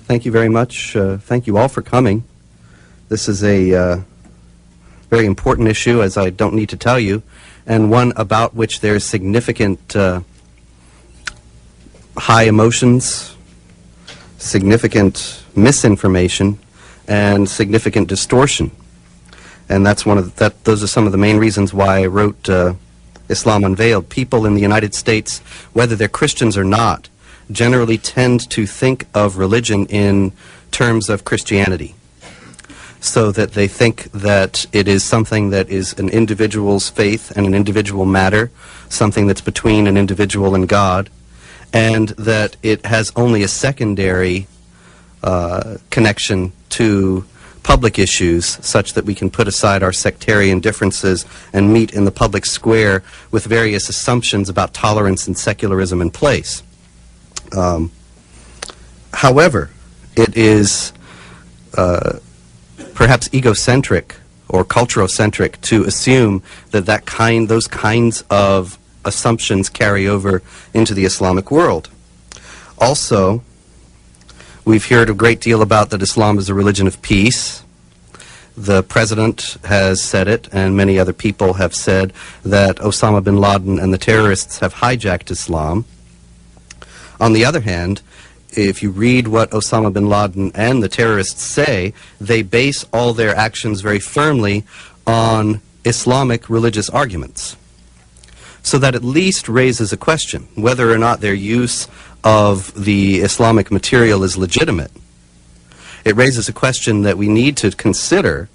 Thank you very much. Thank you all for coming. This is a very important issue, as I don't need to tell you, and one about which there is significant high emotions, significant misinformation, and significant distortion. And that's those are some of the main reasons why I wrote Islam Unveiled. People in the United States, whether they're Christians or not, generally tend to think of religion in terms of Christianity, so that they think that it is something that is an individual's faith and an individual matter, something that's between an individual and God, and that it has only a secondary connection to public issues, such that we can put aside our sectarian differences and meet in the public square with various assumptions about tolerance and secularism in place. However, it is perhaps egocentric or culturocentric to assume that those kinds of assumptions carry over into the Islamic world. Also, we've heard a great deal about that Islam is a religion of peace. The president has said it, and many other people have said that Osama bin Laden and the terrorists have hijacked Islam. On the other hand, if you read what Osama bin Laden and the terrorists say, they base all their actions very firmly on Islamic religious arguments. So that at least raises a question whether or not their use of the Islamic material is legitimate. It raises a question that we need to consider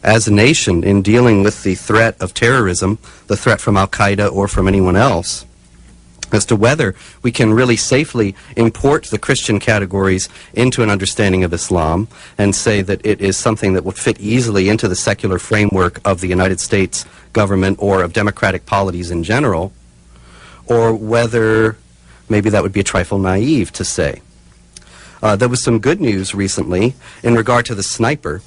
as a nation in dealing with the threat of terrorism, the threat from Al-Qaeda or from anyone else, as to whether we can really safely import the Christian categories into an understanding of Islam and say that it is something that would fit easily into the secular framework of the United States government or of democratic polities in general, or whether maybe that would be a trifle naive to say. There was some good news recently in regard to the sniper,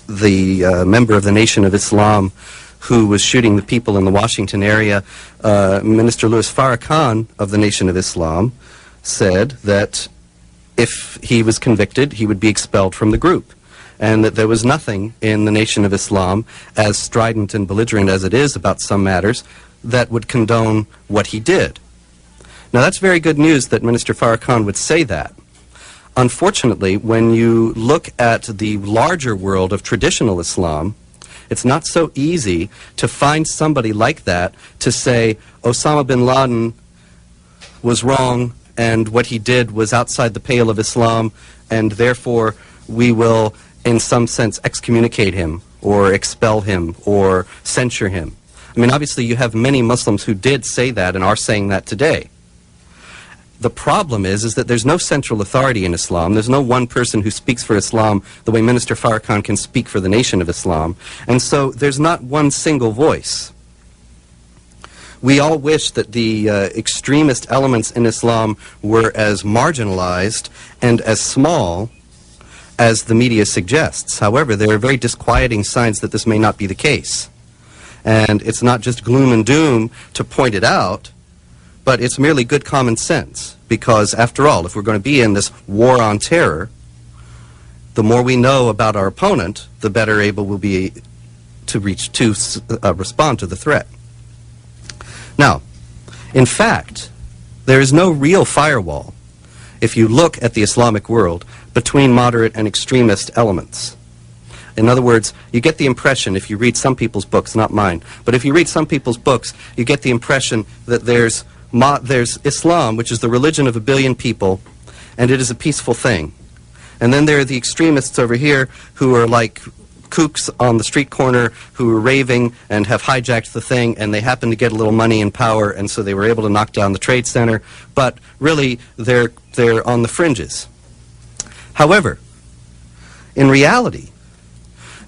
the member of the Nation of Islam who was shooting the people in the Washington area. Minister Louis Farrakhan of the Nation of Islam said that if he was convicted, he would be expelled from the group, and that there was nothing in the Nation of Islam, as strident and belligerent as it is about some matters, that would condone what he did. Now, that's very good news that Minister Farrakhan would say that. Unfortunately, when you look at the larger world of traditional Islam, it's not so easy to find somebody like that to say Osama bin Laden was wrong and what he did was outside the pale of Islam, and therefore we will, in some sense, excommunicate him or expel him or censure him. I mean, obviously you have many Muslims who did say that and are saying that today. The problem is that there's no central authority in Islam. There's no one person who speaks for Islam the way Minister Farrakhan can speak for the Nation of Islam. And so there's not one single voice. We all wish that the extremist elements in Islam were as marginalized and as small as the media suggests. However, there are very disquieting signs that this may not be the case. And it's not just gloom and doom to point it out, but it's merely good common sense, because after all, if we're going to be in this war on terror, the more we know about our opponent, the better able we'll be to respond to the threat. Now, in fact, there is no real firewall, if you look at the Islamic world, between moderate and extremist elements. In other words, you get the impression, if you read some people's books, not mine, but if you read some people's books, you get the impression that there's Islam, which is the religion of 1 billion people, and it is a peaceful thing. And then there are the extremists over here who are like kooks on the street corner who are raving and have hijacked the thing, and they happen to get a little money and power, and so they were able to knock down the Trade Center, but really they're on the fringes. However, in reality,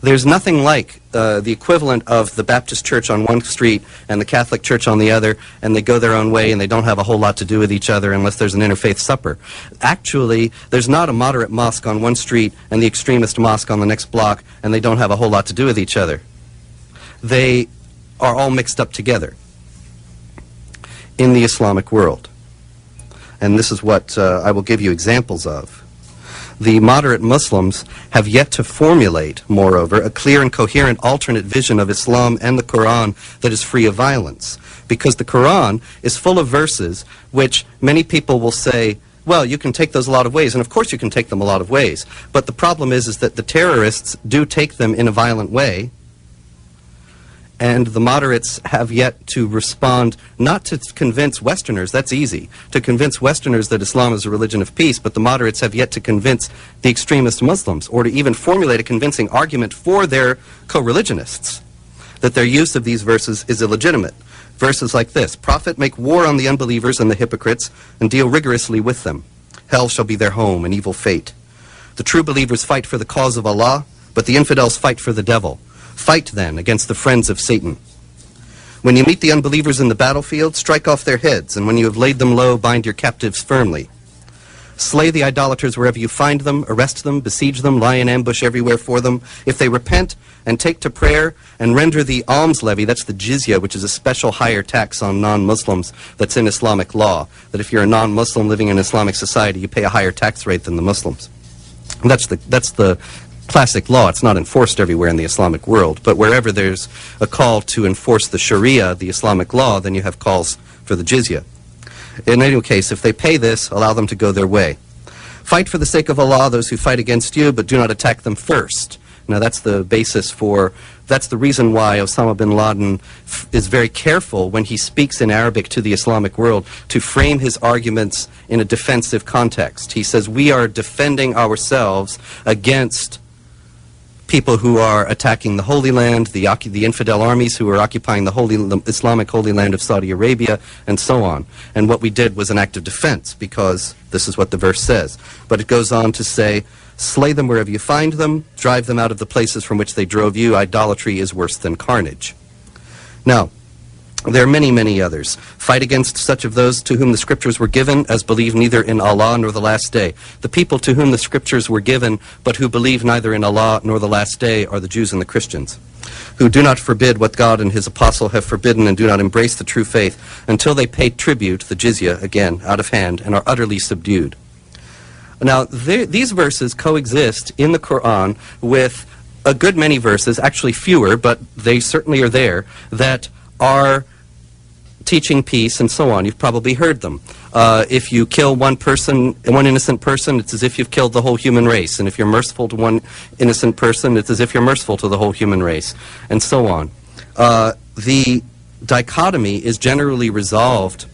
there's nothing like the equivalent of the Baptist church on one street and the Catholic church on the other, and they go their own way and they don't have a whole lot to do with each other unless there's an interfaith supper. Actually, there's not a moderate mosque on one street and the extremist mosque on the next block, and they don't have a whole lot to do with each other. They are all mixed up together in the Islamic world. And this is what I will give you examples of. The moderate Muslims have yet to formulate, moreover, a clear and coherent alternate vision of Islam and the Quran that is free of violence. Because the Quran is full of verses which many people will say, well, you can take those a lot of ways, and of course you can take them a lot of ways. But the problem is that the terrorists do take them in a violent way, and the moderates have yet to respond, not to convince Westerners, that's easy, to convince Westerners that Islam is a religion of peace, but the moderates have yet to convince the extremist Muslims, or to even formulate a convincing argument for their co-religionists, that their use of these verses is illegitimate. Verses like this: Prophet, make war on the unbelievers and the hypocrites, and deal rigorously with them. Hell shall be their home, and evil fate. The true believers fight for the cause of Allah, but the infidels fight for the devil. Fight, then, against the friends of Satan. When you meet the unbelievers in the battlefield, strike off their heads, and when you have laid them low, bind your captives firmly. Slay the idolaters wherever you find them, arrest them, besiege them, lie in ambush everywhere for them. If they repent and take to prayer and render the alms levy, that's the jizya, which is a special higher tax on non-Muslims that's in Islamic law, that if you're a non-Muslim living in Islamic society, you pay a higher tax rate than the Muslims. And that's the classic law. It's not enforced everywhere in the Islamic world, but wherever there's a call to enforce the Sharia, the Islamic law, then you have calls for the jizya. In any case, if they pay this, allow them to go their way. Fight for the sake of Allah those who fight against you, but do not attack them first. Now that's the basis for, that's the reason why Osama bin Laden is very careful when he speaks in Arabic to the Islamic world to frame his arguments in a defensive context. He says, we are defending ourselves against people who are attacking the Holy Land, the infidel armies who are occupying the Islamic Holy Land of Saudi Arabia, and so on. And what we did was an act of defense, because this is what the verse says. But it goes on to say, slay them wherever you find them, drive them out of the places from which they drove you. Idolatry is worse than carnage. Now, there are many, many others. Fight against such of those to whom the scriptures were given as believe neither in Allah nor the last day. The people to whom the scriptures were given but who believe neither in Allah nor the last day are the Jews and the Christians, who do not forbid what God and his apostle have forbidden and do not embrace the true faith until they pay tribute, the jizya, again, out of hand, and are utterly subdued. Now, these verses coexist in the Quran with a good many verses, actually fewer, but they certainly are there, that are teaching peace and so on. You've probably heard them. If you kill one innocent person, it's as if you've killed the whole human race. And if you're merciful to one innocent person, it's as if you're merciful to the whole human race, and so on. The dichotomy is generally resolved,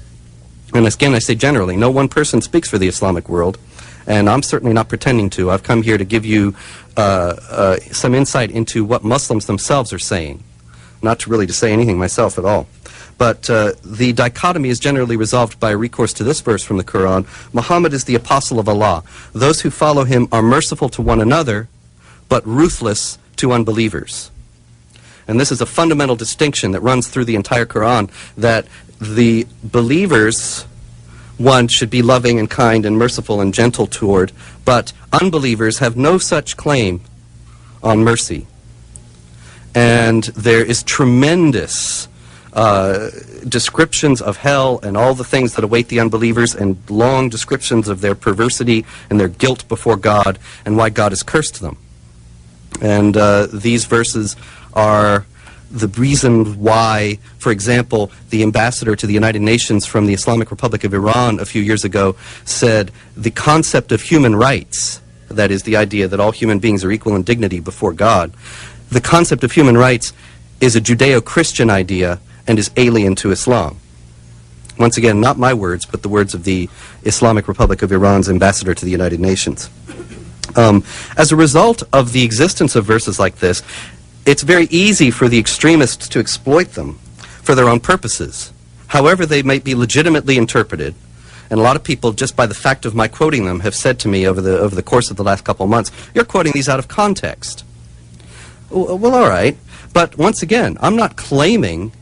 and again I say generally, no one person speaks for the Islamic world, and I'm certainly not pretending to. I've come here to give you some insight into what Muslims themselves are saying. Not to say anything myself at all. But the dichotomy is generally resolved by recourse to this verse from the Quran. Muhammad is the apostle of Allah. Those who follow him are merciful to one another, but ruthless to unbelievers. And this is a fundamental distinction that runs through the entire Quran, that the believers, one, should be loving and kind and merciful and gentle toward, but unbelievers have no such claim on mercy. And there is tremendous descriptions of hell and all the things that await the unbelievers, and long descriptions of their perversity and their guilt before God and why God has cursed them. And these verses are the reason why, for example, the ambassador to the United Nations from the Islamic Republic of Iran a few years ago said the concept of human rights, that is the idea that all human beings are equal in dignity before God, the concept of human rights is a Judeo-Christian idea and is alien to Islam. Once again, not my words, but the words of the Islamic Republic of Iran's ambassador to the United Nations. As a result of the existence of verses like this, it's very easy for the extremists to exploit them for their own purposes. However they might be legitimately interpreted, and a lot of people, just by the fact of my quoting them, have said to me over the course of the last couple of months, you're quoting these out of context. Well, all right, but once again, I'm not claiming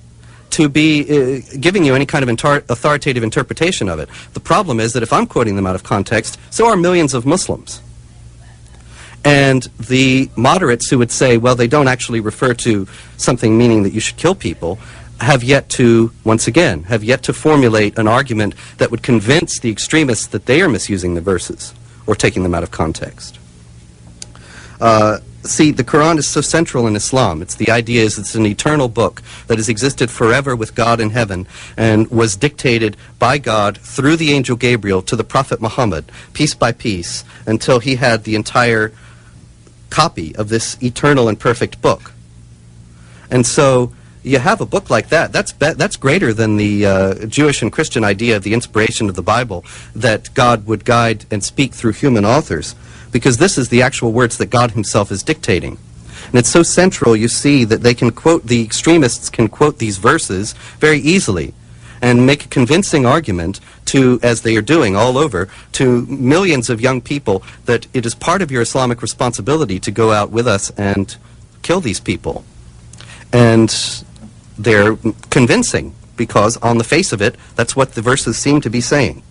to be giving you any kind of authoritative interpretation of it. The problem is that if I'm quoting them out of context, so are millions of Muslims. And the moderates who would say, well, they don't actually refer to something meaning that you should kill people, have yet to, once again, formulate an argument that would convince the extremists that they are misusing the verses, or taking them out of context. See, the Quran is so central in Islam. The idea is it's an eternal book that has existed forever with God in heaven and was dictated by God through the angel Gabriel to the Prophet Muhammad, piece by piece, until he had the entire copy of this eternal and perfect book. And so you have a book like that. That's greater than the Jewish and Christian idea of the inspiration of the Bible, that God would guide and speak through human authors, because this is the actual words that God himself is dictating. And it's so central, you see, that they can quote, the extremists can quote these verses very easily and make a convincing argument to, as they are doing all over, to millions of young people, that it is part of your Islamic responsibility to go out with us and kill these people. And they're convincing, because on the face of it, that's what the verses seem to be saying.